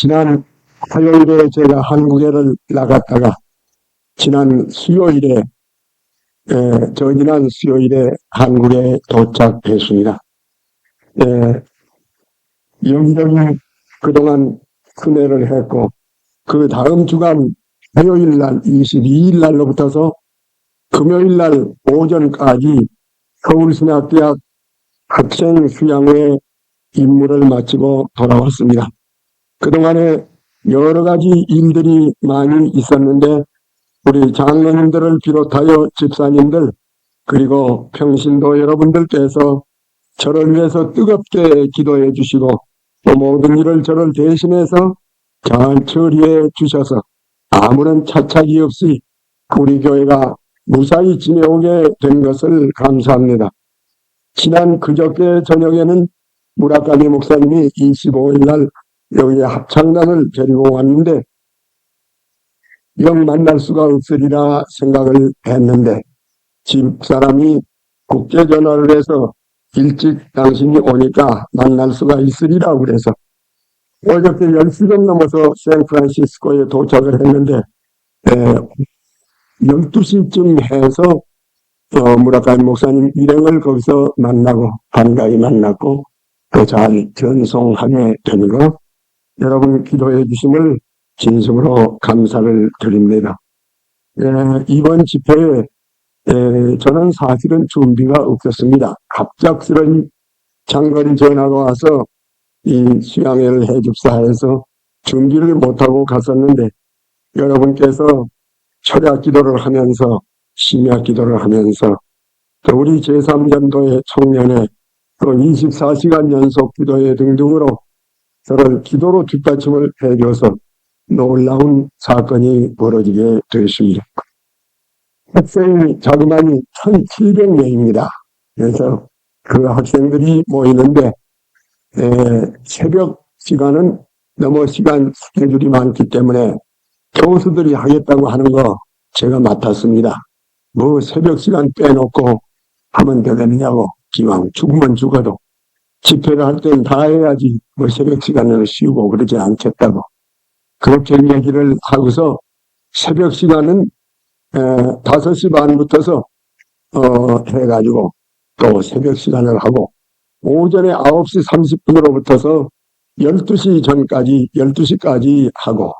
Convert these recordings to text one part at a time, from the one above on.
지난 화요일에 제가 한국에를 나갔다가 지난 수요일에 저지난 수요일에 한국에 도착했습니다. 여기저기 그동안 순회를 했고 그 다음 주간 화요일 날 22일 날로부터서 금요일 날 오전까지 서울신학대학 학생 수양회 임무를 마치고 돌아왔습니다. 그동안에 여러 가지 일들이 많이 있었는데 우리 장로님들을 비롯하여 집사님들 그리고 평신도 여러분들께서 저를 위해서 뜨겁게 기도해 주시고 또 모든 일을 저를 대신해서 잘 처리해 주셔서 아무런 차착이 없이 우리 교회가 무사히 지내오게 된 것을 감사합니다. 지난 그저께 저녁에는 무라카미 목사님이 25일 날 여기에 합창단을 데리고 왔는데 영 만날 수가 없으리라 생각을 했는데 집사람이 국제전화를 해서 일찍 당신이 오니까 만날 수가 있으리라 그래서 어저께 10시 좀 넘어서 샌프란시스코에 도착을 했는데 12시쯤 해서 무라카미 목사님 일행을 거기서 만나고 반가이 만났고 또 잘 전송하게 되는 거 여러분 기도해 주심을 진심으로 감사를 드립니다. 이번 집회에 저는 사실은 준비가 없었습니다. 갑작스런 장거리 전화가 와서 이 수양회를 해줍사 해서 준비를 못하고 갔었는데 여러분께서 철야 기도를 하면서 심야 기도를 하면서 또 우리 제3전도의 청년회 또 24시간 연속 기도회 등등으로 저를 기도로 뒷받침을 해줘서 놀라운 사건이 벌어지게 되었습니다. 학생이 자그마니 1700명입니다. 그래서 그 학생들이 모이는데 새벽 시간은 너무 시간 스케줄이 많기 때문에 교수들이 하겠다고 하는 거 제가 맡았습니다. 뭐 새벽 시간 빼놓고 하면 되겠느냐고 기왕 죽으면 죽어도 집회를 할 땐 다 해야지 뭐 새벽 시간을 쉬고 그러지 않겠다고 그렇게 얘기를 하고서 새벽 시간은 5시 반부터서 해가지고 또 새벽 시간을 하고 오전에 9시 30분으로부터서 12시 전까지 12시까지 하고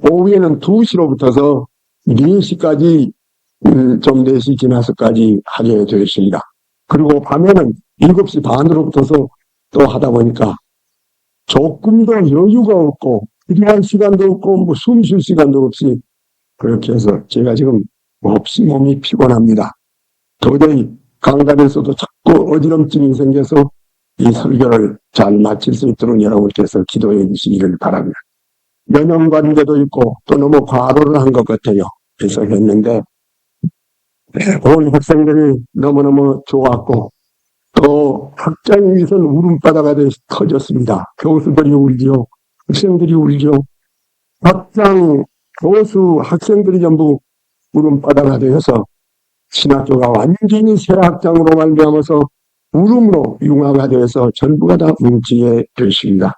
오후에는 2시로부터서 4시까지 좀 4시 지나서까지 하게 되었습니다. 그리고 밤에는 7시 반으로부터서 또 하다 보니까 조금 더 여유가 없고 필요한 시간도 없고 뭐 숨 쉴 시간도 없이 그렇게 해서 제가 지금 몹시 몸이 피곤합니다. 도저히 강단에서도 자꾸 어지럼증이 생겨서 이 설교를 잘 마칠 수 있도록 여러분께서 기도해 주시기를 바랍니다. 연연관계도 있고 또 너무 과로를 한 것 같아요. 그래서 했는데 온 학생들이 너무너무 좋았고 또 학장 위선 울음바다가 터졌습니다. 교수들이 울지요. 학생들이 울죠. 학장, 교수, 학생들이 전부 울음바다가 되어서 신학교가 완전히 새 학장으로 말미암아서 울음으로 융화가 되어서 전부가 다 뭉치게 되었습니다.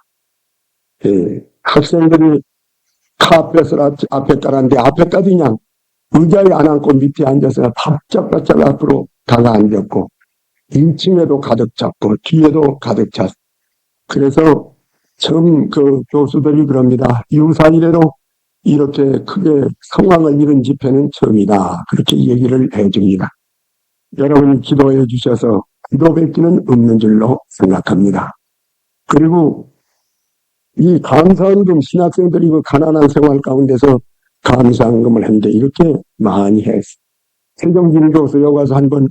학생들이 카펫을 앞에 깔았는데 앞에까지 그냥 의자에 안 앉고 밑에 앉아서 바짝바짝 앞으로 다가앉았고 1층에도 가득 찼고 뒤에도 가득 찼고 그래서 처음 그 교수들이 그럽니다. 유사일에도 이렇게 크게 성황을 이룬 집회는 처음이다. 그렇게 얘기를 해줍니다. 여러분이 기도해 주셔서 기도 뵙기는 없는 줄로 생각합니다. 그리고 이 감사헌금 신학생들이 그 가난한 생활 가운데서 감사헌금을 했는데 이렇게 많이 했어요. 최정진 교수 여기 와서 한번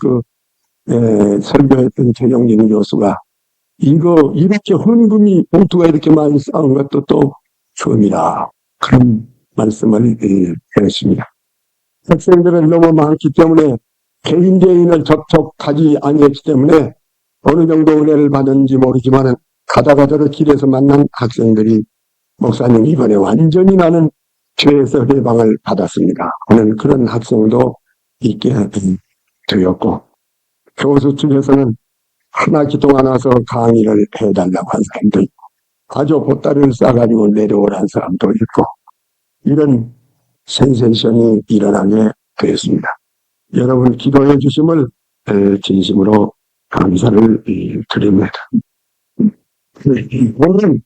설교했던 최정진 교수가 이거 이렇게 헌금이 봉투가 이렇게 많이 쌓은 것도 또 처음이다. 그런 말씀을 했습니다. 학생들은 너무 많기 때문에 개인을 접촉하지 아니했기 때문에 어느 정도 은혜를 받은지 모르지만 가다가 저를 길에서 만난 학생들이 목사님 이번에 완전히 나는 죄에서 해방을 받았습니다 하는 그런 학생도 있게 되었고 교수 측에서는 하나 기도가 나서 강의를 해달라고 한 사람도 있고 가족 보따리를 싸가지고 내려오라는 사람도 있고, 이런 센세이션이 일어나게 되었습니다. 여러분 기도해 주심을 진심으로 감사를 드립니다. 오늘은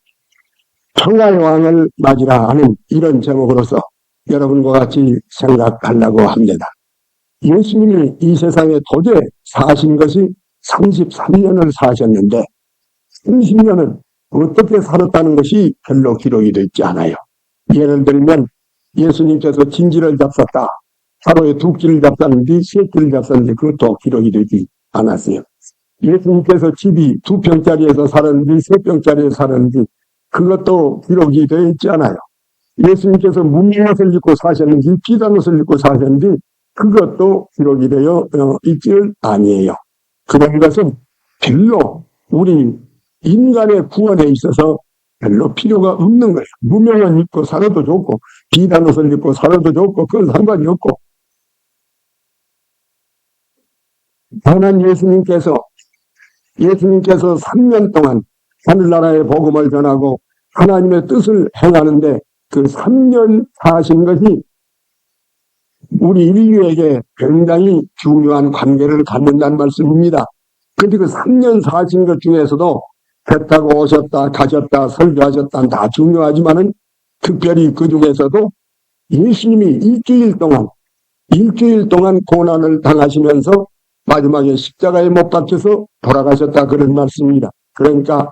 평화의 왕을 맞이라 하는 이런 제목으로서 여러분과 같이 생각하려고 합니다. 예수님이 이 세상에 도저히 사신 것이 33년을 사셨는데 30년은 어떻게 살았다는 것이 별로 기록이 되어 있지 않아요. 예를 들면 예수님께서 진지를 잡섰다. 하루에 2끼를 잡쌌는지 3끼를 잡쌌는지 그것도 기록이 되지 않았어요. 예수님께서 집이 2평짜리에서 살았는지 3평짜리에서 살았는지 그것도 기록이 되어 있지 않아요. 예수님께서 문민옷을 입고 사셨는지 비단옷을 입고 사셨는지 그것도 기록이 되어 있지 아니에요. 그런 것은 별로 우리 인간의 구원에 있어서 별로 필요가 없는 거예요. 무명을 입고 살아도 좋고 비단옷을 입고 살아도 좋고 그건 상관이 없고, 다만 예수님께서 3년 동안 하늘나라의 복음을 전하고 하나님의 뜻을 행하는데 그 3년 사신 것이 우리 인류에게 굉장히 중요한 관계를 갖는다는 말씀입니다. 그런데 그 3년 사신 것 중에서도 배 타고 오셨다, 가셨다, 설교하셨다 다 중요하지만은 특별히 그 중에서도 예수님이 일주일 동안 고난을 당하시면서 마지막에 십자가에 못 박혀서 돌아가셨다 그런 말씀입니다. 그러니까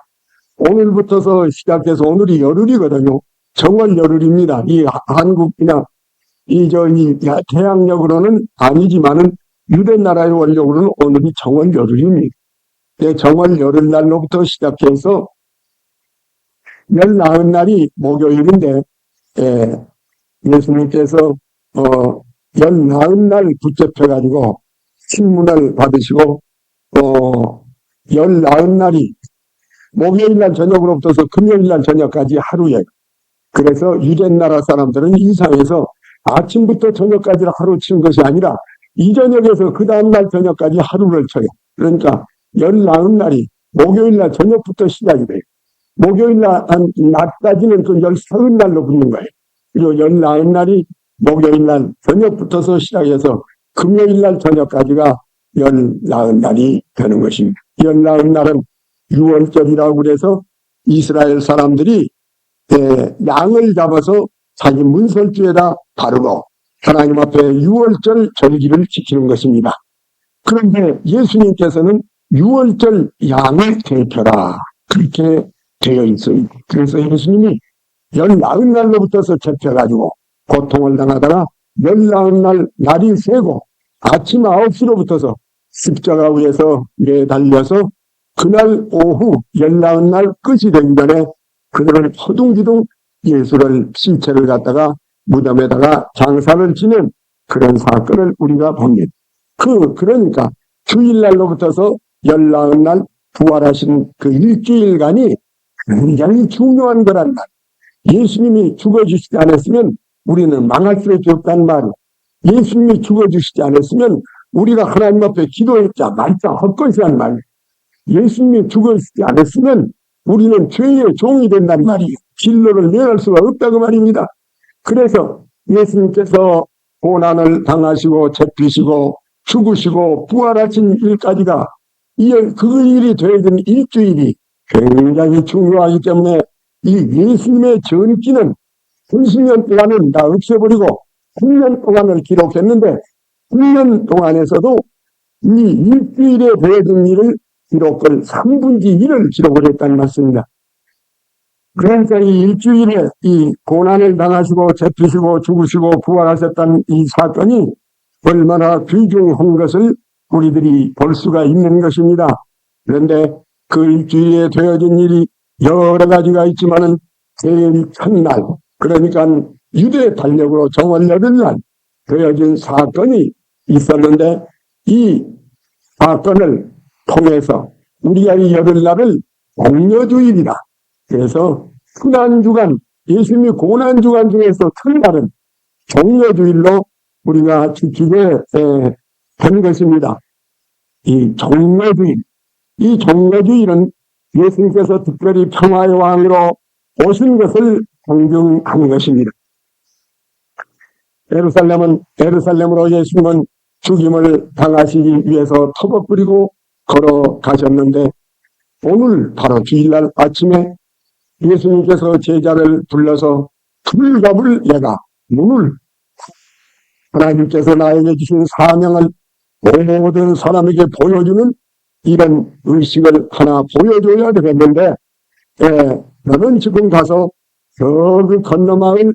오늘부터서 시작해서 오늘이 열흘이거든요. 정월 열흘입니다. 이 한국이나 이 대양력으로는 아니지만은 유대나라의 원력으로는 오늘이 정월 열흘입니다. 정월 열흘 날로부터 시작해서 19날이 목요일인데 예수님께서 19날 붙잡혀가지고 신문을 받으시고 19날이 목요일날 저녁으로부터서 금요일날 저녁까지 하루예요. 그래서 유대나라 사람들은 이상해서 아침부터 저녁까지 하루 친 것이 아니라 이 저녁에서 그 다음날 저녁까지 하루를 쳐요. 그러니까 19날이 목요일날 저녁부터 시작이 돼요. 목요일날 낮까지는 그 13날로 붙는 거예요. 그리고 19날이 목요일날 저녁부터서 시작해서 금요일날 저녁까지가 19날이 되는 것입니다. 19날은 6월절이라고 그래서 이스라엘 사람들이 양을 잡아서 자기 문설주에다 바르고 하나님 앞에 6월절 절기를 지키는 것입니다. 그런데 예수님께서는 6월절 양을 대표라 그렇게 되어 있습니다. 그래서 예수님이 19날로부터서 잡혀가지고 고통을 당하다가 19날 날이 새고 아침 9시로부터서 십자가 위에서 매달려서 그날 오후 19날 끝이 되기 전에 그들은 허둥지둥 예수를 시체를 갖다가 무덤에다가 장사를 지낸 그런 사건을 우리가 봅니다. 그러니까 주일날로부터서 19날 부활하신 그 일주일간이 굉장히 중요한 거란 말. 예수님이 죽어주시지 않았으면 우리는 망할 수밖에 없단 말이에요. 예수님이 죽어주시지 않았으면 우리가 하나님 앞에 기도했자 말자 헛것이란 말이에요. 예수님이 죽어주시지 않았으면 우리는 죄의 종이 된단 말이에요. 진로를 면할 수가 없다고 말입니다. 그래서 예수님께서 고난을 당하시고 잡히시고 죽으시고 부활하신 일까지가 그 일이 되어진 일주일이 굉장히 중요하기 때문에 이 예수님의 전기는 30년 동안은 다 없애버리고 9년 동안을 기록했는데 9년 동안에서도 이 일주일에 되어진 일을 기록을 3분의 1을 기록을 했다는 말씀입니다. 그러니까 이 일주일에 이 고난을 당하시고 잡히시고 죽으시고 부활하셨다는 이 사건이 얼마나 귀중한 것을 우리들이 볼 수가 있는 것입니다. 그런데 그 일주일에 되어진 일이 여러 가지가 있지만은 제일 첫날, 그러니까 유대 달력으로 정월 열흘날 되어진 사건이 있었는데 이 사건을 통해서 우리가 이 열흘날을 공여주일이다. 그래서 순환주간, 예수님이 고난주간 중에서 첫날은 종려주일로 우리가 지키게 된 것입니다. 이 종려주일, 이 종려주일은 예수님께서 특별히 평화의 왕으로 오신 것을 상징하는 것입니다. 예루살렘으로 예수님은 죽임을 당하시기 위해서 터벅거리고 걸어가셨는데 오늘 바로 주일날 아침에 예수님께서 제자를 불러서 불갑을 내가 문을 하나님께서 나에게 주신 사명을 모든 사람에게 보여주는 이런 의식을 하나 보여줘야 되겠는데 너는 지금 가서 그 건너마을에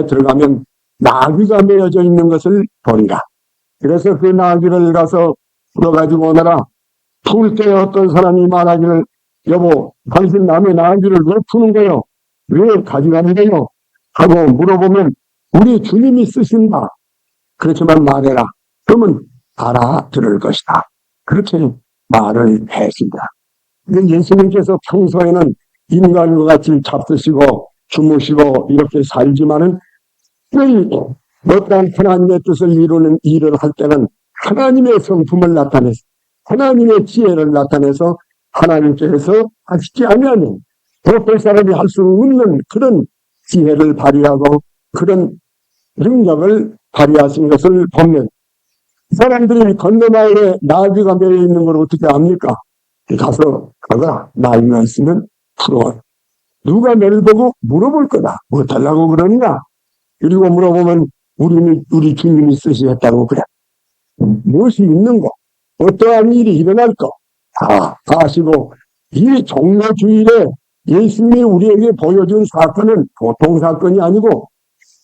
들어가면 나귀가 메어져 있는 것을 보리라. 그래서 그 나귀를 가서 풀어가지고 오너라. 풀 때 어떤 사람이 말하기를 여보 당신 남의 나귀를 왜 푸는 거요? 왜 가져가는 거요? 하고 물어보면 우리 주님이 쓰신다. 그렇지만 말해라. 그러면 알아들을 것이다. 그렇게 말을 했습니다. 예수님께서 평소에는 인간과 같이 잡수시고 주무시고 이렇게 살지만은 어떠한 하나님의 뜻을 이루는 일을 할 때는 하나님의 성품을 나타내서 하나님의 지혜를 나타내서 하나님께서 하시지 아니하면 보통 사람이 할 수 없는 그런 지혜를 발휘하고 그런 능력을 발휘하신 것을 보면 사람들이 건너마을에 나귀가 매여 있는 걸 어떻게 압니까? 가서 가거라. 나귀가 있으면 풀어. 누가 너를 보고 물어볼 거다. 뭐 달라고 그러느냐? 그리고 물어보면 우리 주님이 쓰시겠다고 그래. 무엇이 있는 거? 어떠한 일이 일어날 거? 다 아시고 이 종료주일에 예수님이 우리에게 보여준 사건은 보통 사건이 아니고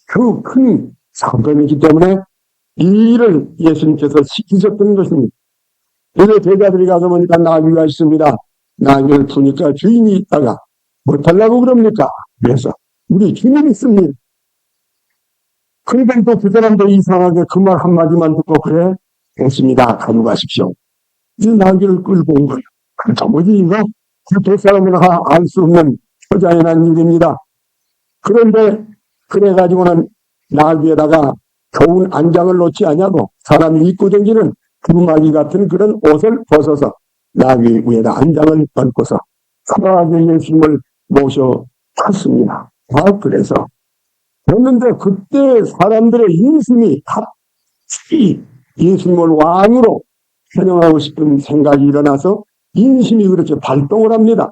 그 큰 사건이기 때문에 이 일을 예수님께서 시키셨던 것입니다. 그래서 제자들이 가서 보니까 나귀가 있습니다. 나귀를 푸니까 주인이 있다가 못하려고 그럽니까? 그래서 우리 주님이 있습니다. 그러니까 또 그 사람도 이상하게 그 말 한마디만 듣고 그래 됐습니다. 가져가십시오. 이 나귀를 끌고 온 거예요. 도무지 이거 두 사람이나 알 수 없는 처자에 난 일입니다. 그런데 그래가지고는 나귀에다가 좋은 안장을 놓지 않냐고 사람이 입고 다니는 두루마기 같은 그런 옷을 벗어서 나귀 위에다 안장을 얹고서 사랑하게 예수님을 모셔 탔습니다. 그래서 그랬는데 그때 사람들의 인심이 갑자기 예수님을 왕으로 현영하고 싶은 생각이 일어나서 인심이 그렇게 발동을 합니다.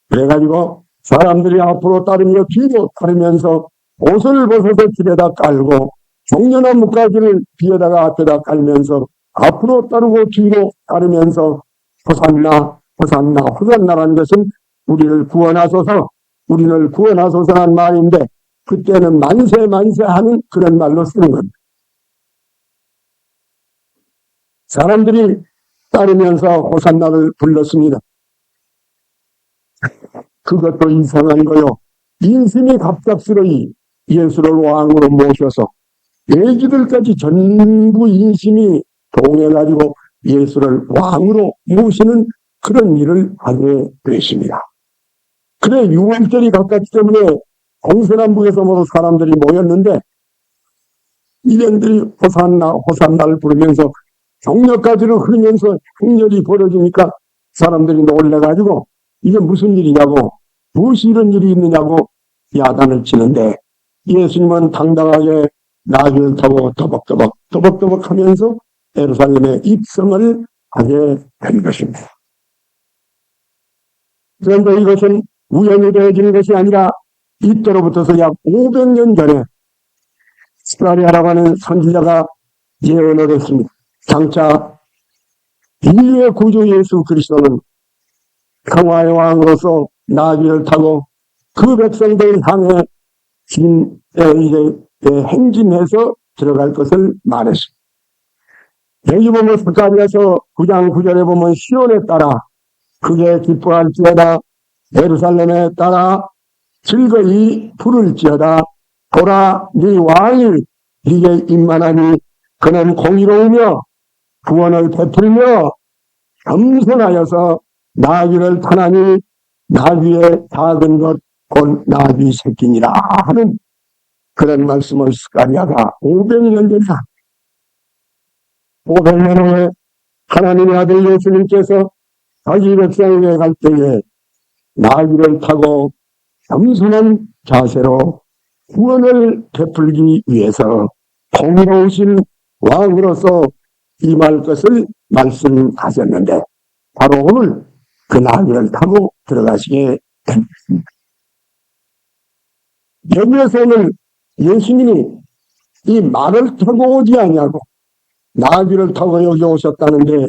그래가지고 사람들이 앞으로 따르며 뒤로 따르면서 옷을 벗어서 길에다 깔고 종려나무 가지를 뒤에다가 앞에다 깔면서 앞으로 따르고 뒤로 따르면서 호산나 호산나 호산나라는 것은 우리를 구원하소서 우리를 구원하소서라는 말인데 그때는 만세 만세 하는 그런 말로 쓰는 겁니다. 사람들이 따르면서 호산나를 불렀습니다. 그것도 이상한 거요. 인심이 갑작스러이 예수를 왕으로 모셔서 애기들까지 전부 인심이 동해가지고 예수를 왕으로 모시는 그런 일을 하게 되십니다. 그래 6월절이 가깝기 때문에 동서남북에서 모두 사람들이 모였는데 일행들이 호산나 호산나를 부르면서 정력까지를 흐르면서 행렬이 벌어지니까 사람들이 놀래가지고 이게 무슨 일이냐고 무엇이 이런 일이 있느냐고 야단을 치는데 예수님은 당당하게 나귀를 타고 더벅더벅 하면서 예루살렘에 입성을 하게 된 것입니다. 그런데 이것은 우연히 되어지는 것이 아니라 이때로부터서 약 500년 전에 스가랴라고 하는 선지자가 예언을 했습니다. 장차 인류의 구주 예수 그리스도는 평화의 왕으로서 나귀를 타고 그 백성들 향해 행진해서 들어갈 것을 말했습니다. 여기 보면 스가랴서 9장 9절에 보면 시온에 따라 크게 기뻐할지어다 예루살렘에 따라 즐거이 부를지어다 보라 네 왕이 네게 임만하니 그는 공의로우며 구원을 베풀며 겸손하여서 나귀를 타나니 나귀의 작은 것 곧 나귀 새끼니라 하는 그런 말씀을 스가랴가 500년 전에 500년 후에 하나님의 아들 예수님께서 자기 백성에게 갈 때에 나귀를 타고 겸손한 자세로 구원을 베풀기 위해서 공의로우신 왕으로서 임할 것을 말씀하셨는데 바로 오늘 그 나귀를 타고 들어가시게 됩니다. 여기에서 오늘 예수님이 이 말을 타고 오지 아니하고 나귀를 타고 여기 오셨다는데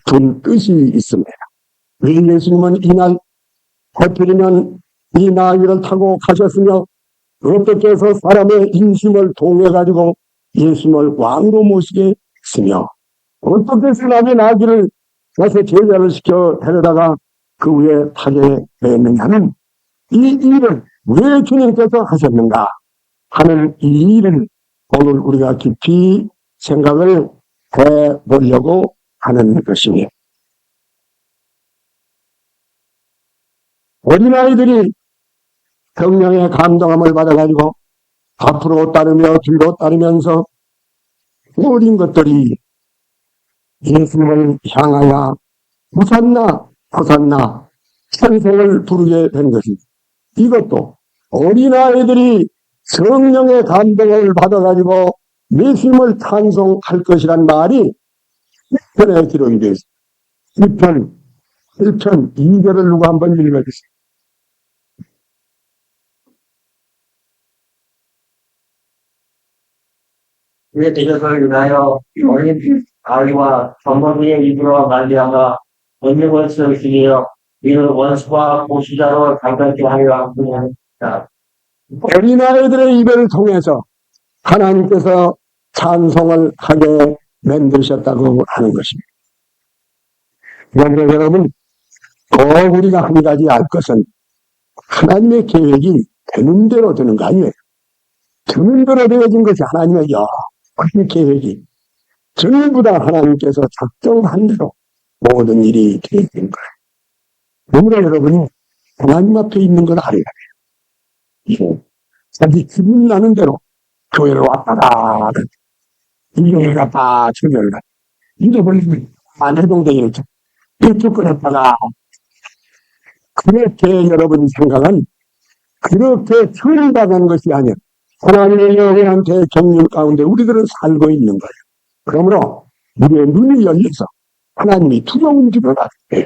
큰 뜻이 있습니다. 왜 예수님은 이날 해필이면 이 나귀를 타고 가셨으며 어떻게 해서 사람의 인심을 동해가지고 예수님을 왕으로 모시게 했으며 어떻게 해서 남의 나귀를 가서 제자를 시켜 데려다가 그 위에 타게 했느냐는 이 일을 왜 주님께서 하셨는가 하는 이 일을 오늘 우리가 깊이 생각을 해보려고 하는 것입니다. 어린아이들이 성령의 감동함을 받아가지고 앞으로 따르며 뒤로 따르면서 어린 것들이 예수님을 향하여 호산나 호산나 찬송을 부르게 된 것입니다. 이것도 어린아이들이 성령의 감동을 받아가지고 예수님을 찬송할 것이란 말이 1편에 기록이 되어 있습니다. 1편 2절을 누가 한번 읽어주세요. 그의 대적을 인하여 어린 아이와 정범이의 입으로 말미암아 원력을 쓰시기여 이는 원수와 보수자로 강력히 하려 함이다. 어린아이들의 입을 통해서 하나님께서 찬송을 하게 만드셨다고 하는 것입니다. 그러므로 여러분 꼭 우리가 한 가지 알 것은 하나님의 계획이 되는 대로 되는 거 아니에요. 되는 대로 되어진 것이 하나님의 여러 계획이 전부 다 하나님께서 작정한 대로 모든 일이 되어진 거예요. 그러므로 여러분이 하나님 앞에 있는 걸 알아야 돼요. 자기 기분 나는 대로 교회를 왔다가 이 교회 갔다 저 교회 갔다 잊어버리면 해동되게 이쪽 그랬다가 그렇게 여러분이 생각은 그렇게 처리당한 것이 아니라 하나님의 영혼한테 경륜 가운데 우리들은 살고 있는 거예요. 그러므로 우리의 눈이 열려서 하나님이 두려움 움직여가야 돼요.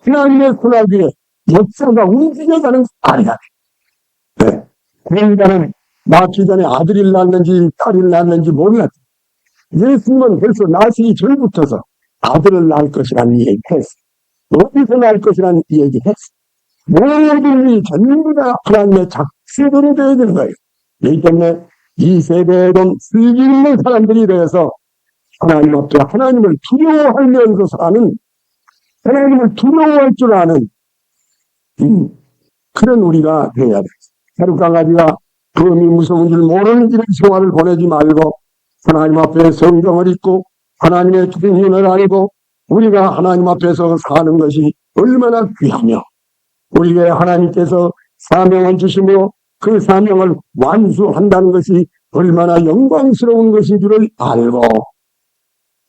하나님의 손아귀에 역사가 움직여가는 알아야 돼요. 네. 그 인간은 낳기 전에 아들을 낳는지 딸을 낳는지 몰랐죠. 예수님은 벌써 낳기 전부터서 아들을 낳을 것이라는 얘기했어. 어디서 낳을 것이라는 얘기했어. 모든 일이 전부 다 하나님의 작시대로 되어야 되는 거예요. 그렇기 때문에 이 세대에 좀 슬기 있는 사람들이 되어서 하나님 앞에 하나님을 두려워하면서 사는 하나님을 두려워할 줄 아는 그런 우리가 되어야 돼요. 하룻강아지가 범이 무서운 줄 모르는 이런 생활을 보내지 말고 하나님 앞에 성경을 읽고 하나님의 주인을 알고 우리가 하나님 앞에서 사는 것이 얼마나 귀하며 우리에게 하나님께서 사명을 주시며 그 사명을 완수한다는 것이 얼마나 영광스러운 것인 줄을 알고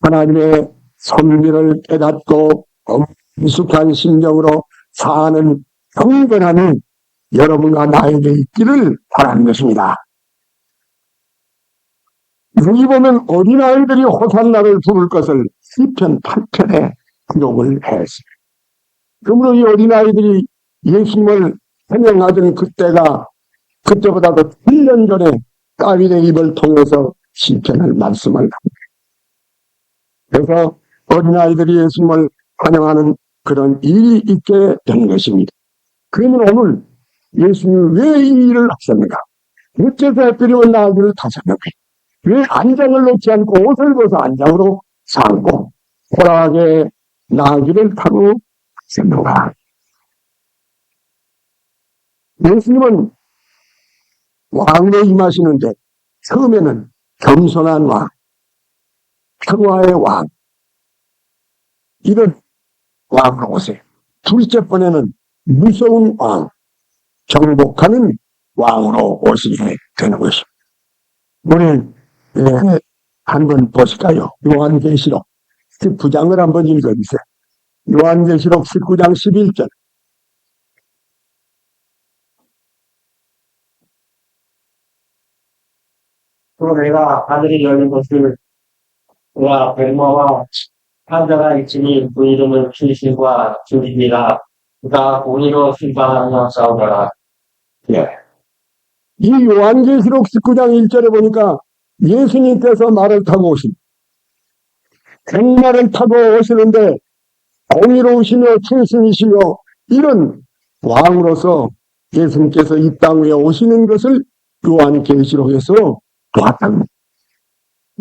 하나님의 섭리를 깨닫고 엄숙한 심정으로 사는 경건함이 여러분과 나에게 있기를 바라는 것입니다. 여기 보면 어린아이들이 호산나를 부를 것을 시편 8편에 기록을 했습니다. 그러므로 이 어린아이들이 예수님을 환영하던 그때보다도 1년 전에 다윗의 입을 통해서 시편을 말씀을 합니다. 그래서 어린아이들이 예수님을 환영하는 그런 일이 있게 된 것입니다. 그러면 오늘 예수님이 왜 이 일을 하셨는가? 어째서 해필이면 나귀를 타셨는가? 왜 안장을 놓지 않고 옷을 벗어 안장으로 삼고 호락하게 나귀를 타고 하셨는가? 예수님은 왕으로 임하시는데 처음에는 겸손한 왕, 평화의 왕 이런 왕으로 오세요. 둘째 번에는 무서운 왕, 정복하는 왕으로 오시게 되는 것입니다. 우리 한번 보실까요? 요한계시록 19장을 한번 읽어주세요. 요한계시록 19장 11절 또 내가 하늘이 열린 것을 그와 백마와 환자가 있으니 그 이름은 진실과 진리니라. 그가 공의로 심판하며 싸우더라. 예. 이 요한계시록 19장 1절에 보니까 예수님께서 말을 타고 오신, 백마를 타고 오시는데 공의로우시며 충신이시며 이런 왕으로서 예수님께서 이 땅 위에 오시는 것을 요한계시록에서 보았다.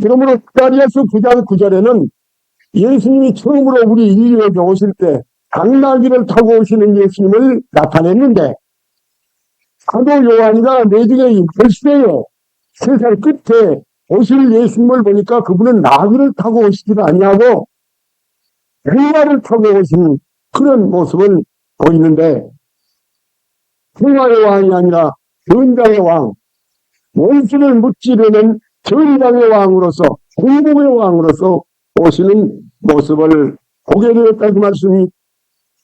그러므로 스가랴서 9장 9절에는 예수님이 처음으로 우리 인류에게 오실 때 당나귀를 타고 오시는 예수님을 나타냈는데 사도 요한이가 내중에 글쎄요 세상 끝에 오실 예수님을 보니까 그분은 나귀를 타고 오시지 아니하고 백마를 타고 오신 그런 모습을 보이는데 평화의 왕이 아니라 전장의 왕, 원수를 무찌르는 전장의 왕으로서 공복의 왕으로서 오시는 모습을 보게 되었다 그 말씀이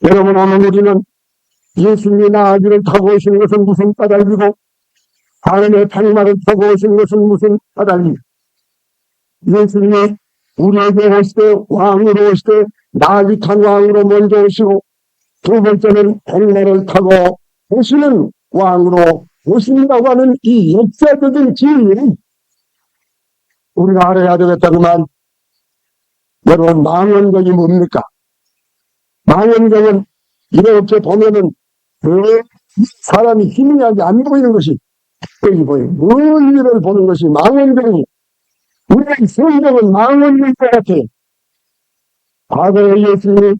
여러분 오늘 우리는 예수님이 나귀를 타고 오신 것은 무슨 까닭이고 하늘의 백마를 타고 오신 것은 무슨 까닭이고 예수님이 우리에게 오실 때 왕으로 오실 때 나귀 탄 왕으로 먼저 오시고 두 번째는 백마를 타고 오시는 왕으로 오신다고 하는 이 역사적인 진리는 우리가 알아야 되겠다 그 말. 여러분 망원경이 뭡니까? 망원경은 이렇게 보면은 사람이 희미하게 안 보이는 것이 여기 보여요. 멀리를 보는 것이 망원경이. 우리의 성경은 망원경일 것 같아요. 과거에 예수님이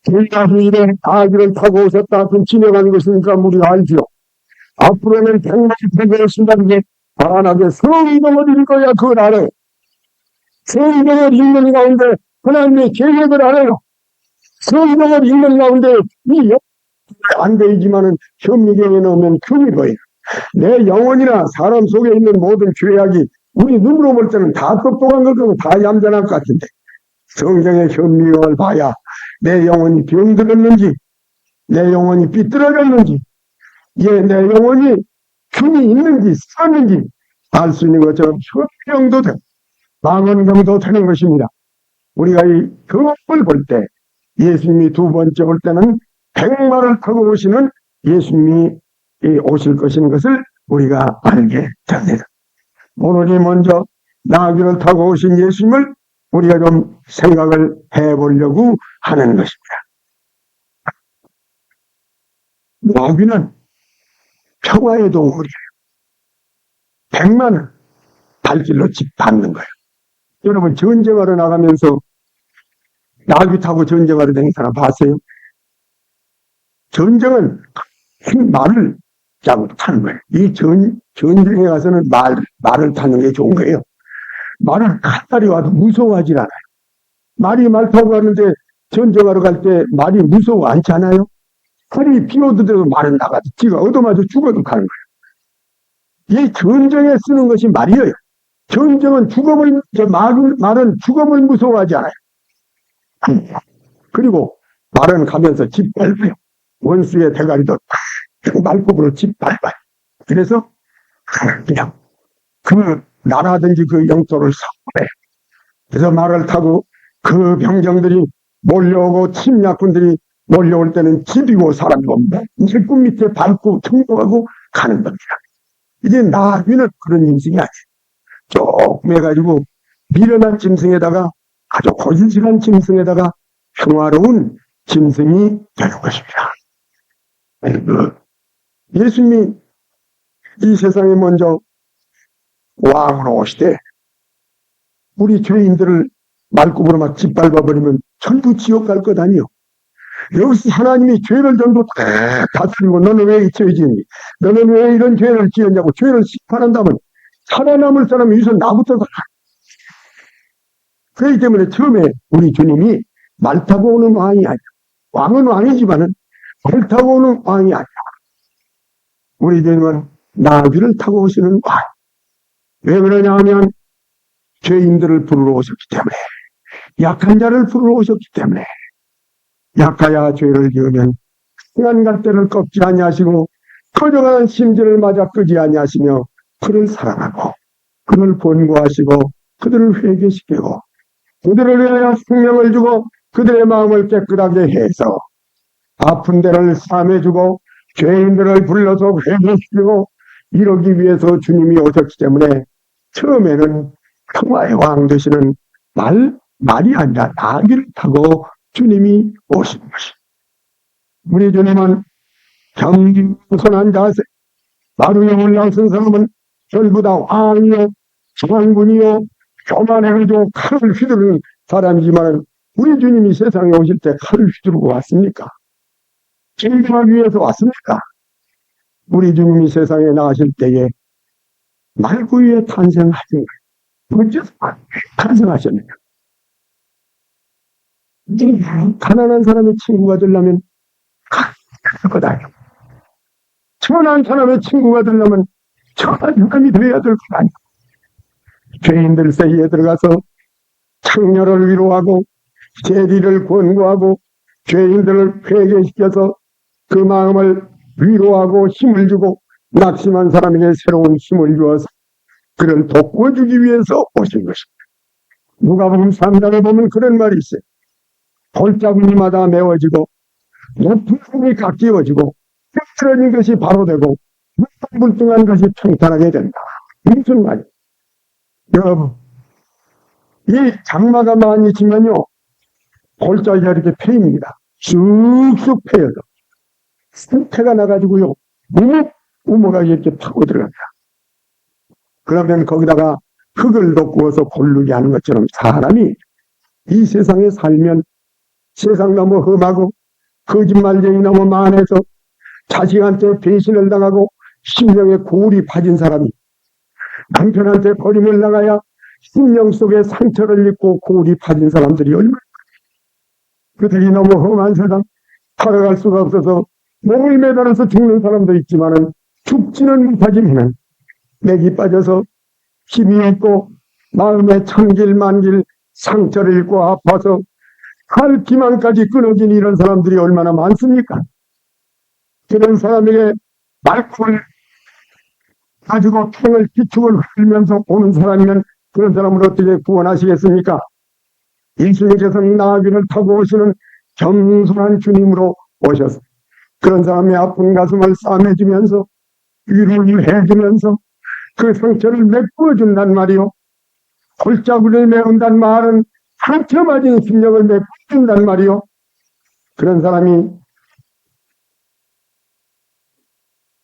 길가서 이런 아기를 타고 오셨다 그 지나가는 것이니까 우리가 알지요. 앞으로는 백마를 타고 오신다는 게 반하게 성경을 읽어야 그걸 알아요. 성경을 읽는 가운데 하나님의 계획을 알아요. 성경을 읽는 가운데 이 안 되지만은 현미경에 넣으면 금이 보여요. 내 영혼이나 사람 속에 있는 모든 죄악이 우리 눈으로 볼 때는 다 똑똑한 것 같고 다 얌전할 것 같은데 성경의 현미경을 봐야 내 영혼이 병들었는지 내 영혼이 삐뚤어졌는지 내 영혼이 균이 있는지 썩는지 알 수 있는 것처럼 현미경도 되고 망원경도 되는 것입니다. 우리가 이 그것을 볼 때 예수님이 두 번째 올 때는 백마를 타고 오시는 예수님이 오실 것인 것을 우리가 알게 됩니다. 오늘이 먼저 나귀를 타고 오신 예수님을 우리가 좀 생각을 해보려고 하는 것입니다. 나귀는 평화의 동물이에요. 백마는 발길로 짓밟는 거예요. 여러분 전쟁하러 나가면서 나귀 타고 전쟁하러 다니는 사람 봤어요? 전쟁은 말을 짜고 타는 거예요. 이 전쟁에 가서는 말을 타는 게 좋은 거예요. 말은 한 와도 무서워하지 않아요. 말이 말 타고 가는데 전쟁하러 갈 때 말이 무서워 않지 않아요? 칼이 비오더라도 말은 나가도 지가 얻어맞아 죽어도 가는 거예요. 이 전쟁에 쓰는 것이 말이에요. 전쟁은 말은 죽음을 무서워하지 않아요. 그리고 말은 가면서 짓밟아요. 원수의 대가리도 말굽으로 짓밟아요. 그래서 그냥 그 나라든지 그 영토를 선포해요. 그래서 말을 타고 그 병정들이 몰려오고 침략군들이 몰려올 때는 집이고 사람이고 물꿈 밑에 밟고 청소하고 가는 겁니다. 이제 나귀는 그런 짐승이 아니에요. 조금 해가지고 미련한 짐승에다가 아주 고질직한 짐승에다가 평화로운 짐승이 되는 것입니다. 예수님이 이 세상에 먼저 왕으로 오시되 우리 죄인들을 말굽으로 막 짓밟아버리면 전부 지옥 갈 것 아니요. 여기서 하나님이 죄를 전부 다 다스리고 너는 왜 이 죄 지었니? 너는 왜 이런 죄를 지었냐고 죄를 심판한다면 살아남을 사람이 우선 나부터 가. 그렇기 때문에 처음에 우리 주님이 말 타고 오는 왕이 아니야. 왕은 왕이지만은 말 타고 오는 왕이 아니야. 우리 주님은 나귀를 타고 오시는 왕. 왜 그러냐 하면 죄인들을 부르러 오셨기 때문에 약한 자를 부르러 오셨기 때문에 약하야 죄를 지으면 시간 갈 때를 꺾지 아니하시고 커져가는 심지를 맞아 끄지 아니하시며 그를 사랑하고 그들을 권고하시고 그들을 회개시키고 그들을 위하여 생명을 주고 그들의 마음을 깨끗하게 해서 아픈 데를 싸매주고 죄인들을 불러서 회개시키고 이러기 위해서 주님이 오셨기 때문에 처음에는 평화의 왕 되시는 말이 아니라 나귀를 타고 주님이 오신 것입니다. 우리 주님은 겸손한 자세, 마루에 올라선 사람은 전부 다 왕이요, 장군이요, 교만해가지고 칼을 휘두르는 사람이지만 우리 주님이 세상에 오실 때 칼을 휘두르고 왔습니까? 정당하기 위해서 왔습니까? 우리 주님이 세상에 나가실 때에 말구 위에 탄생하신 거예요. 어째서 탄생하셨느냐? 가난한 사람의 친구가 되려면 거다. 천한 사람의 친구가 되려면 천한 사람이 되어야 될 것 아니야. 죄인들 사이에 들어가서 창녀를 위로하고 죄리를 권고하고 죄인들을 회개시켜서 그 마음을 위로하고 힘을 주고 낙심한 사람에게 새로운 힘을 주어서 그를 돋궈주기 위해서 오신 것입니다. 누가복음 3장에 보면 그런 말이 있어요. 골짜기마다 메워지고 높은 산이 깎이어지고 삐뚤어진 것이 바로 되고 물뚱물뚱한 것이 평탄하게 된다. 무슨 말이에요? 여러분, 이 장마가 많이 지면요 골짜기가 이렇게 패입니다. 쑥쑥 패여서 상태가 나가지고요 우물하게 이렇게 파고 들어갑니다. 그러면 거기다가 흙을 덮고서 고르게 하는 것처럼 사람이 이 세상에 살면 세상 너무 험하고 거짓말쟁이 너무 많아서 자식한테 배신을 당하고 심령에 고울이 파진 사람이 남편한테 버림을 당하여 심령 속에 상처를 입고 고울이 파진 사람들이 얼마나 그들이 너무 험한 세상 살아갈 수가 없어서 목을 매달아서 죽는 사람도 있지만은 죽지는 못하지만은 맥이 빠져서 힘이 없고 마음에 천길만길 상처를 입고 아파서 할 기만까지 끊어진 이런 사람들이 얼마나 많습니까? 그런 사람에게 말씀을 가지고 탱을 기축을 흘리면서 오는 사람이면 그런 사람을 어떻게 구원하시겠습니까? 예수님께서는 나귀를 타고 오시는 겸손한 주님으로 오셔서 그런 사람의 아픈 가슴을 싸매주면서 위로를 해주면서 그 상처를 메꾸어준단 말이요. 골짜기를 메운단 말은 상처 맞은 심령을 메꾸어준단 말이요. 그런 사람이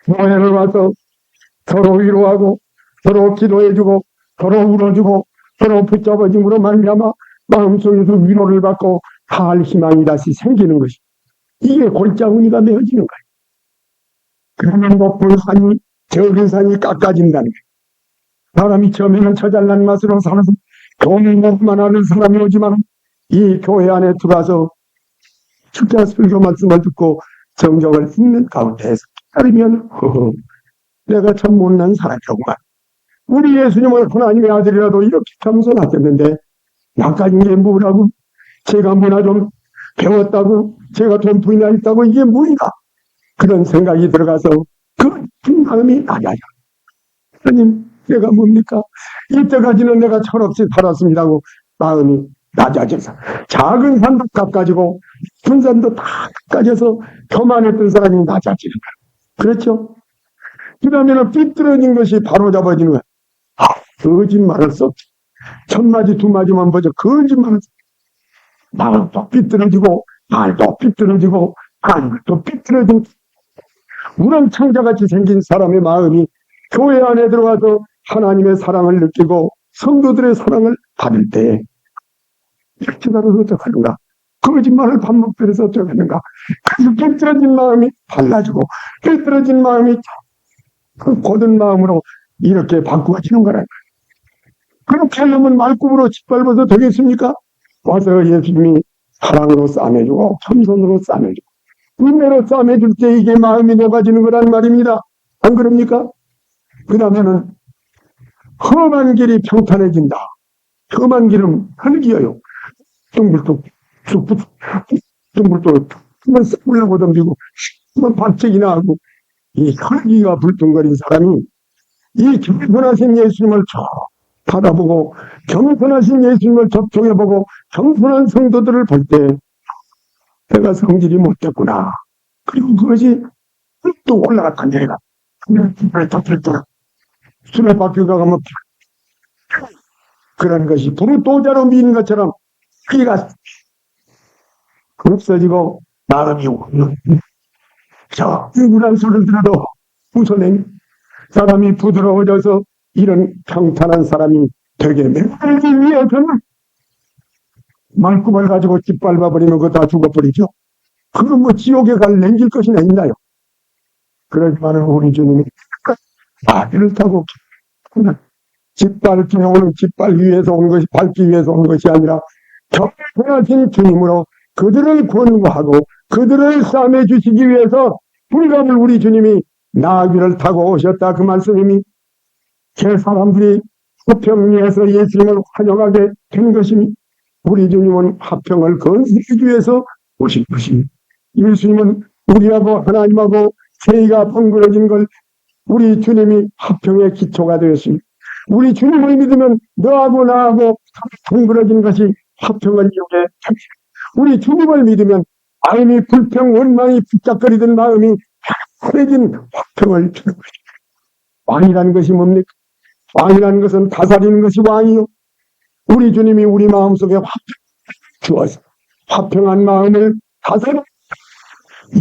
교회를 와서 서로 위로하고 서로 기도해주고 서로 울어주고 서로 붙잡아줌으로 말미암아 마음속에서 위로를 받고 살 희망이 다시 생기는 것이 이게 골짜기가 메어지는 거예요. 그러면 높은 산이 적은 산이 깎아진다는 거예요. 사람이 처음에는 처잘난 맛으로 살아서 돈을 먹만 하는 사람이 오지만 이 교회 안에 들어가서 축자 설교 말씀을 듣고 정적을 읽는 가운데에서 기다리면 내가 참 못난 사람이구만. 우리 예수님은 하나님의 아들이라도 이렇게 겸손하셨는데 나까진 게 뭐라고? 제가 뭐나 좀 배웠다고? 제가 돈 부이나 있다고? 이게 뭐인가? 그런 생각이 들어가서 그 마음이 낮아요. 하나님, 내가 뭡니까? 이때까지는 내가 철없이 살았습니다고 마음이 낮아져서 작은 산도 깎아지고 큰 산도 다 깎아져서 교만했던 사람이 낮아지는 거예요. 그렇죠? 그러면 삐뚤어진 것이 바로 잡아지는 거예요. 거짓말을 썼지. 첫 마디 두 마디만 보죠. 거짓말을 썼지. 말도 삐뚤어지고 말도 삐뚤어지고 말도 삐뚤어진 우렁창자같이 생긴 사람의 마음이 교회 안에 들어와서 하나님의 사랑을 느끼고 성도들의 사랑을 받을 때 이렇게 다뤄서 어떡하는가? 거짓말을 반복해서 어떡하는가? 그래서 삐뚤어진 마음이 달라지고 삐뚤어진 마음이 그 고든 마음으로 이렇게 바꾸어지는 거라. 그렇게 하려면 말굽으로 짓밟아서 되겠습니까? 와서 예수님이 사랑으로 싸매주고 겸손으로 싸매주고 은혜로 싸매줄 때 이게 마음이 녹아지는 거란 말입니다. 안 그럽니까? 그 다음에는 험한 길이 평탄해진다. 험한 길은 흙이에요. 둥글뚝 둥글뚝 한번 쓱 올라고 덤비고 한번 반짝이나 하고 이 흙이가 불뚱거린 사람이 이 겸손하신 예수님을 바라보고 겸손하신 예수님을 접촉해보고 겸손한 성도들을 볼 때 내가 성질이 못됐구나. 그리고 그것이 또 올라갔다 내려가. 술에 바뀌어가 가면 그런 것이 불도자로 미는 것처럼 피가 없어지고 마음이 저 우울한 소리를 들어도 웃어내니 사람이 부드러워져서 이런 평탄한 사람이 되게 만들기 위해서는 말굽을 가지고 짓밟아버리면 그거 다 죽어버리죠. 그건 뭐 지옥에 갈 냉길 것이나 있나요? 그러지만은 우리 주님이 마귀를 타고 짓밟기 오는 짓밟기 위해서 온 것이 밟기 위해서 온 것이 아니라 겸손하신 주님으로 그들을 권고하고 그들을 싸매 주시기 위해서 불감을 우리 주님이 나귀를 타고 오셨다 그 말씀이니 제 사람들이 화평 위해서 예수님을 환영하게 된 것이니 우리 주님은 화평을 건설하기 위해서 오신 것이니 예수님은 우리하고 하나님하고 세이가 번거로진 걸 우리 주님이 화평의 기초가 되었습니다. 우리 주님을 믿으면 너하고 나하고 번거로진 것이 화평을 이루게 됩니다. 우리 주님을 믿으면 마음이 불평 원망이 붙잡거리던 마음이 편해진 화평을 주는 것입니다. 왕이라는 것이 뭡니까? 왕이라는 것은 다스리는 것이 왕이요. 우리 주님이 우리 마음속에 화평을 주어서 화평한 마음을 다스리는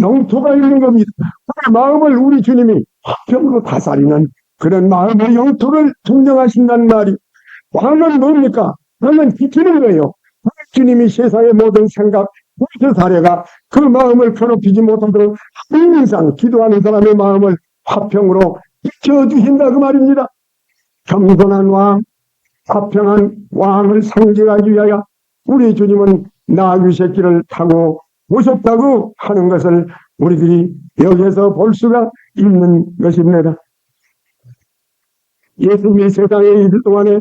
영토가 있는 겁니다. 우리 마음을 우리 주님이 화평으로 다스리는 그런 마음의 영토를 증정하신다는 말이 왕은 뭡니까? 왕은 지키는 거예요. 우리 주님이 세상의 모든 생각, 모든 사례가 그 마음을 괴롭히지 못하도록 항상 기도하는 사람의 마음을 화평으로 지켜주신다 그 말입니다. 겸손한 왕, 화평한 왕을 상징하기 위하여 우리 주님은 나귀 새끼를 타고 오셨다고 하는 것을 우리들이 여기에서 볼 수가 있는 것입니다. 예수님이 세상에 있을 동안에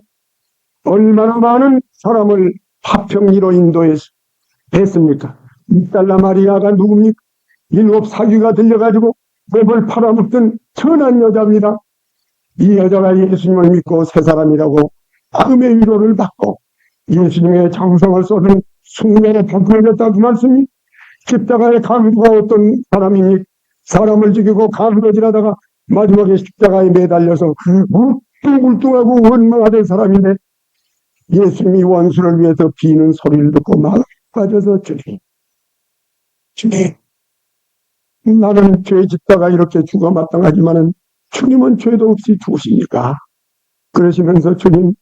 얼마나 많은 사람을 화평리로 인도했습니까? 믹달라 마리아가 누굽니까? 7 사귀가 들려가지고 몸을 팔아먹던 천한 여자입니다. 이 여자가 예수님을 믿고 새 사람이라고 마음의 위로를 받고 예수님의 정성을 쏟은 숙면에 바꾸어졌다 그 말씀이 십자가의 강도가 어떤 사람이니 사람을 죽이고 강도질하다가 마지막에 십자가에 매달려서 울뚱불뚱하고 원망하던 사람인데 예수님이 원수를 위해서 비는 소리를 듣고 마음이 빠져서 주님 나는 죄 짓다가 이렇게 죽어 마땅하지만은 주님은 죄도 없이 죽으십니까? 그러시면서 주님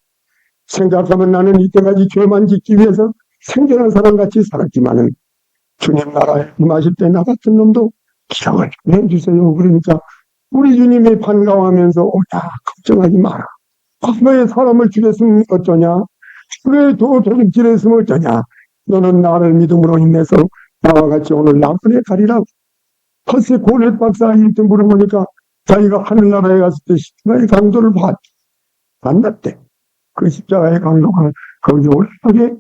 생각하면 나는 이때까지 죄만 짓기 위해서 생존한 사람같이 살았지만은 주님 나라에 임하실 때 나 같은 놈도 기억을 해주세요. 그러니까 우리 주님이 반가워하면서 오야 걱정하지 마라. 왜 사람을 죽였으면 어쩌냐? 왜 도둑질했으면 어쩌냐? 너는 나를 믿음으로 인해서 나와 같이 오늘 남편에 가리라고. 헛새 고렛 박사가 이때 물어보니까 자기가 하늘나라에 갔을 때 십자가의 강도를 만났대. 그 십자가의 강도가 거기 올라가게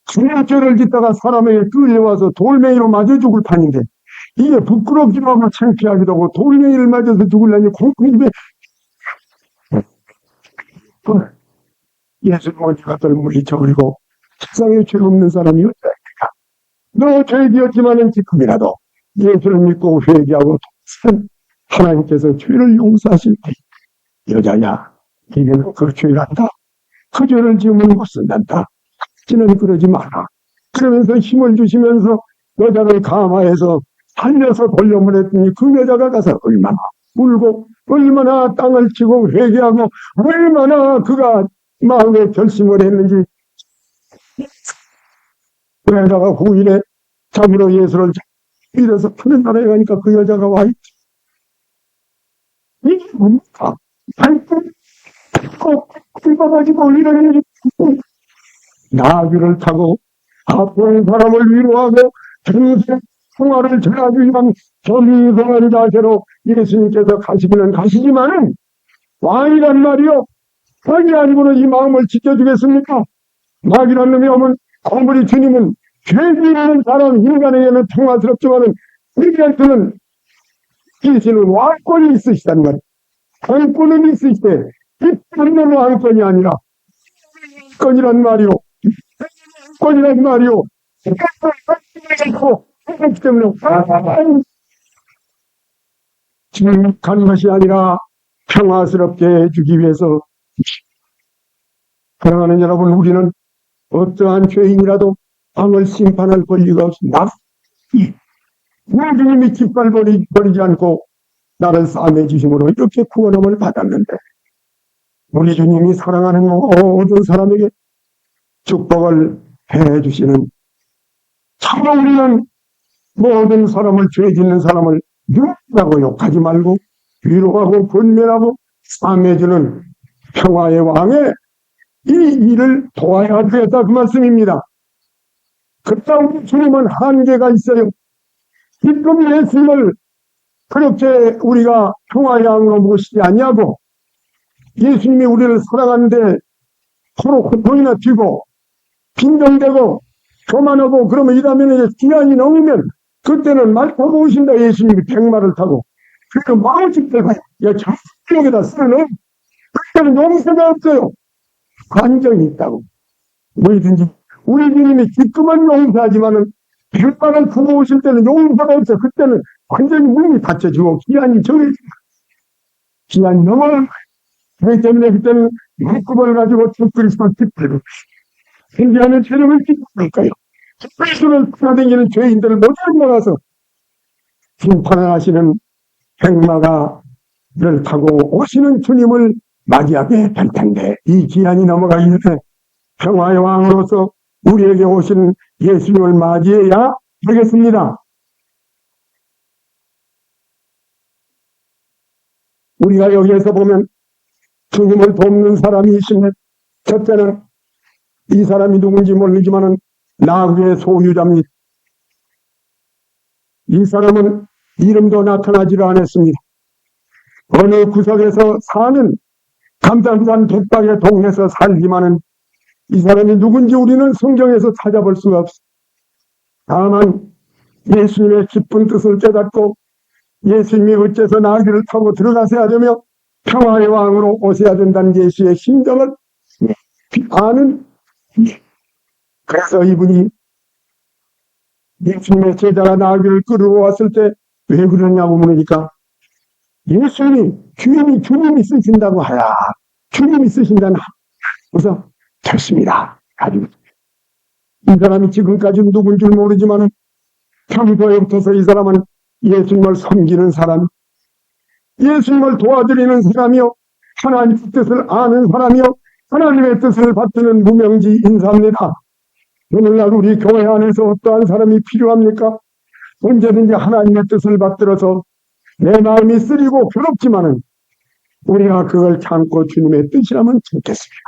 주님의 죄를 짓다가 사람에게 끌려와서 돌멩이로 맞아 죽을 판인데 이게 부끄럽기도 하고 창피하기도 하고 돌멩이를 맞아서 죽으려니 콩콩입에 예수님은 이것을 물리쳐버리고 세상에 죄 없는 사람이 어떠합니까? 너 죄 지었지만은 지금이라도 예수를 믿고 회개하고 하나님께서 죄를 용서하실 때 여자야 이제는 그 죄를 한다. 그 죄를 지으면 못 쓴단다. 지는 그러지 마라. 그러면서 힘을 주시면서 여자를 감화해서 살려서 돌려보냈더니 그 여자가 가서 얼마나 울고 얼마나 땅을 치고 회개하고 얼마나 그가 마음에 결심을 했는지 그 여자가 후일에 자기로 예수를 믿어서 푸는 나라에 가니까 그 여자가 와 있지. 이게 뭡니까? 꼭 긁어가지고 이런 나귀를 타고 아픈 사람을 위로하고 정신 평화를 전하기 위한 겸손한 자세로 예수님께서 가시기는 가시지만은 왕이란 말이요. 왕이 아니고는 이 마음을 지켜주겠습니까? 마귀란 놈이 오면 아무리 주님은 죄 짓는 사람 인간에게는 평화스럽지만은 우리한테는 계시는 왕권이 있으시단 말이에요. 왕권은 있으시되 이건 왕권이 아니라 건이란 말이오. 건이란 말이오. 그렇기 때문에 지금 간 것이 아니라 평화스럽게 해주기 위해서. 사랑하는 여러분, 우리는 어떠한 죄인이라도 왕을 심판할 권리가 없습니다. 우리 주님이 깃발 버리지 않고 나를 싸매 주심으로 이렇게 구원함을 받았는데, 우리 주님이 사랑하는 모든 사람에게 축복을 해 주시는, 참으로 우리는 모든 사람을, 죄 짓는 사람을 욕하고 욕하지 말고 위로하고 권면하고 싸매주는 평화의 왕의 이 일을 도와야 되겠다, 그 말씀입니다. 그러나 우리 주님은 한계가 있어요. 지금 예수님을 그렇게 우리가 평화의 왕으로 모시지 않냐고. 예수님이 우리를 사랑하는데 서로 고통이나 튀고 빈정되고 교만하고 그러면 이러면 이제 기한이 넘으면 그때는 말 타고 오신다. 예수님이 백마를 타고. 그래서 마음씩 들고 여기다 쓰는 그때는 용서가 없어요. 관정이 있다고. 뭐든지 우리 주님이 기쁨은 용서하지만은 백마를 타고 오실 때는 용서가 없어요. 그때는 완전히 몸이 다쳐지고 기한이 정해지고 기한이 넘어가는 거예요. 그렇기 때문에 그때는 말꿈을 가지고 그리스도 기쁘고 생기하는 체력을 기뻐할 거예요. 그리스도를 따라다니는 죄인들을 모두 모아서 심판을 하시는 백마가를 타고 오시는 주님을 맞이하게 될 텐데, 이 기한이 넘어가기 전에 평화의 왕으로서 우리에게 오시는 예수님을 맞이해야 되겠습니다. 우리가 여기에서 보면 주님을 돕는 사람이 있으면, 첫째는 이 사람이 누군지 모르지만은 나그의 소유자입니다. 이 사람은 이름도 나타나지를 않았습니다. 어느 구석에서 사는 감산산 갯방의 동네에서 살지만은 이 사람이 누군지 우리는 성경에서 찾아볼 수가 없습니다. 다만 예수님의 깊은 뜻을 깨닫고 예수님이 어째서 나귀를 타고 들어가셔야 되며 평화의 왕으로 오셔야 된다는 예수의 심정을 아는, 그래서 이분이 예수님의 제자가 나귀를 끌고 왔을 때 왜 그러냐고 물으니까 예수님이 주님이 쓰신다고 하야. 주님이 쓰신다는 그래서 됐습니다. 가지고 이 사람이 지금까지 누군 줄 모르지만 평소에부터 이 사람은 예수님을 섬기는 사람, 예수님을 도와드리는 사람이요, 하나님의 뜻을 아는 사람이요, 하나님의 뜻을 받드는 무명지 인사입니다. 오늘날 우리 교회 안에서 어떠한 사람이 필요합니까? 언제든지 하나님의 뜻을 받들어서 내 마음이 쓰리고 괴롭지만은 우리가 그걸 참고 주님의 뜻이라면 참겠습니다.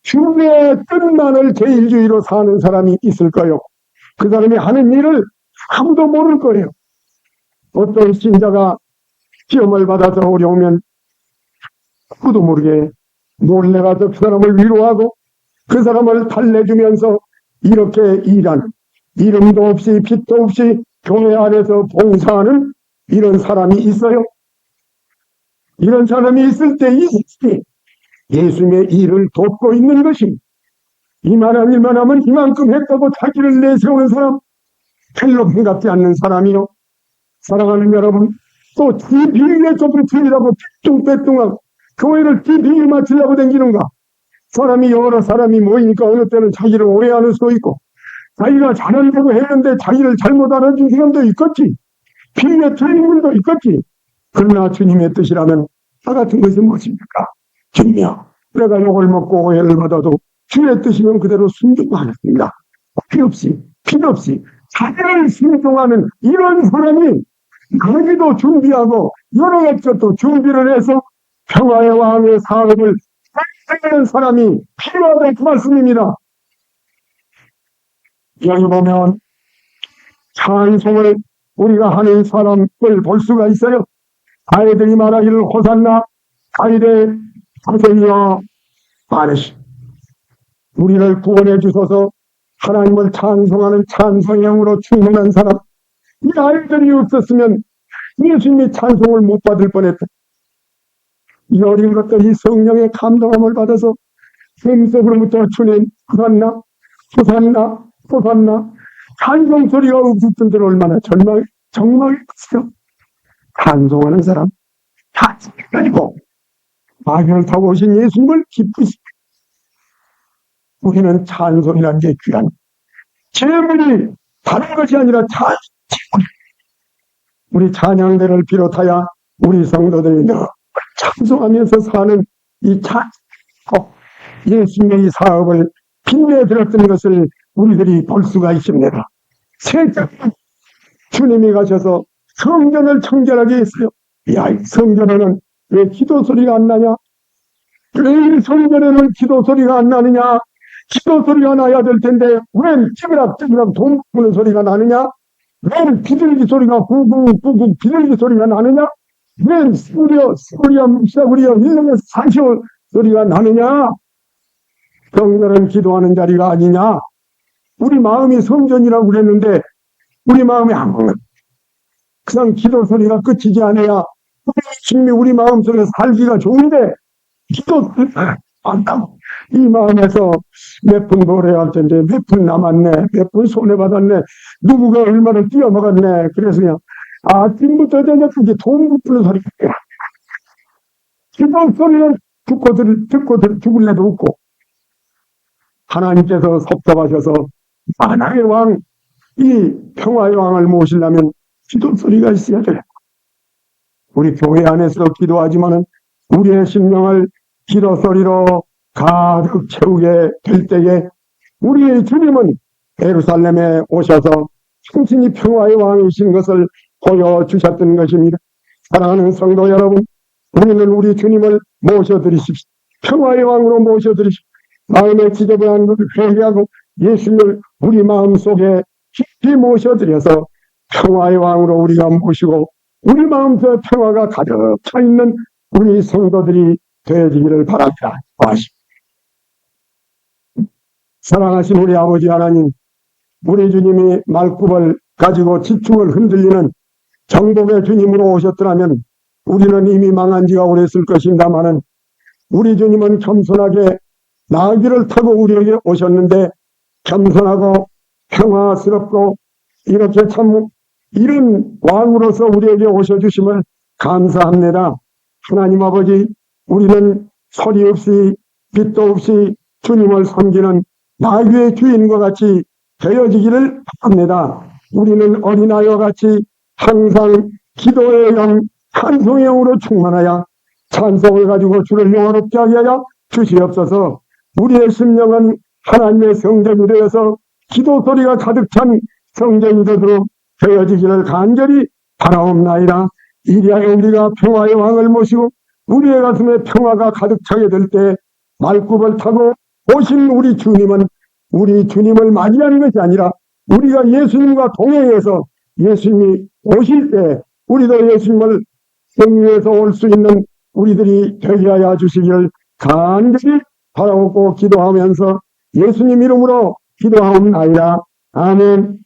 주님의 뜻만을 제일주의로 사는 사람이 있을 거예요. 그 사람이 하는 일을 아무도 모를 거예요. 어떤 신자가 시험을 받아서 어려우면 아무도 모르게 놀래가서 그 사람을 위로하고 그 사람을 달래주면서 이렇게 일하는, 이름도 없이 빛도 없이 교회 안에서 봉사하는 이런 사람이 있어요. 이런 사람이 있을 때 예수님의 일을 돕고 있는 것입니다. 이만한 일만 하면 이만큼 했다고 자기를 내세우는 사람, 별로 반갑지 않는 사람이요. 사랑하는 여러분, 또 지 비밀에 좁은 틀이라고 삐뚱빼뚱하고 교회를 지 비밀 맞추려고 댕기는가? 사람이 여러 사람이 모이니까 어느 때는 자기를 오해하는 수도 있고 자기가 잘한다고 했는데 자기를 잘못 알아준 사람도 있겠지. 비밀에 틀린 분도 있겠지. 그러나 주님의 뜻이라면 다 같은 것이 무엇입니까? 주님이여, 내가 욕을 먹고 오해를 받아도 주의 뜻이면 그대로 순종하겠습니다. 필요 없이 자기를 순종하는 이런 사람이 거기도 준비하고 여러 가지 또 준비를 해서 평화의 왕의 사업을 하는 사람이 필요하다, 그 말씀입니다. 여기 보면 찬송을 우리가 하는 사람을 볼 수가 있어요. 아이들이 말하기를 호산나 다윗의 자손이여 아뢰시, 우리를 구원해 주소서. 하나님을 찬송하는 찬송형으로 충만한 사람, 이 아이들이 없었으면 예수님이 찬송을 못 받을 뻔했다. 이 어린 것들이 성령의 감동함을 받아서 마음속으로부터 주님 호산나 호산나 호산나 찬송 소리가 우두tun들 얼마나 정말이죠. 찬송하는 사람 다 가지고 마귀를 타고 오신 예수님을 기쁘시고 우리는 찬송이라는 게 귀한 재물이 다른 것이 아니라 찬송. 우리 찬양대를 비롯하여 우리 성도들이 늘 찬송하면서 사는 이 예수님의 사업을 빛내 들었던 것을 우리들이 볼 수가 있습니다. 세상 주님이 가셔서 성전을 청결하게 했어요. 야, 이 성전에는 왜 기도 소리가 안 나냐? 왜 성전에는 기도 소리가 안 나느냐? 기도 소리가 나야 될 텐데 왜 찌그락 돈 부는 소리가 나느냐? 왜 비둘기 소리가 후구 비둘기 소리가 나느냐? 왜 소리야 묵사구리여 일렁의 사시오 소리가 나느냐? 성전은 기도하는 자리가 아니냐? 우리 마음이 성전이라고 그랬는데 우리 마음이 아무것도 그냥 기도 소리가 끝이지 않아야 주님이 우리 마음속에 살기가 좋은데 기도 안다고 이 마음에서 몇 푼 벌어야 할 텐데 몇 푼 남았네, 몇 푼 손해받았네, 누구가 얼마를 뛰어먹었네. 그래서 그냥 아침부터 저녁까지 돈 부는 소리가 기도 소리는 듣고 죽을래도 없고 하나님께서 섭섭하셔서 만왕의 왕, 이 평화의 왕을 모시려면 기도 소리가 있어야 돼요. 우리 교회 안에서 기도하지만은 우리의 심령을 기도 소리로 가득 채우게 될 때에 우리의 주님은 예루살렘에 오셔서 충신히 평화의 왕이신 것을 보여주셨던 것입니다. 사랑하는 성도 여러분, 우리는 우리 주님을 모셔드리십시오. 평화의 왕으로 모셔드리십시오. 마음에 지저분한 것을 회개하고 예수님을 우리 마음속에 깊이 모셔드려서 평화의 왕으로 우리가 모시고 우리 마음속에 평화가 가득 차 있는 우리 성도들이 되어지기를 바랍니다. 사랑하신 우리 아버지 하나님, 우리 주님이 말굽을 가지고 지축을 흔들리는 정복의 주님으로 오셨더라면 우리는 이미 망한 지가 오래됐을 것입니다마는 우리 주님은 겸손하게 나귀를 타고 우리에게 오셨는데 겸손하고 평화스럽고 이렇게 참 이런 왕으로서 우리에게 오셔주심을 감사합니다. 하나님 아버지, 우리는 소리 없이 빛도 없이 주님을 섬기는 나귀의 주인과 같이 되어지기를 바랍니다. 우리는 어린아이와 같이 항상 기도의 영, 찬송의 영으로 충만하여 찬송을 가지고 주를 영원롭게 하게 하여 주시옵소서. 우리의 심령은 하나님의 성전이 되어서 기도 소리가 가득 찬 성전이 되도록 되어지기를 간절히 바라옵나이다. 이리하여 우리가 평화의 왕을 모시고 우리의 가슴에 평화가 가득 차게 될 때 말굽을 타고 오신 우리 주님은 우리 주님을 맞이하는 것이 아니라 우리가 예수님과 동행해서 예수님이 오실 때 우리도 예수님을 성령에서 올 수 있는 우리들이 되게 하여 주시기를 간절히 바라옵고 기도하면서 예수님 이름으로 기도하옵나이다. 아멘.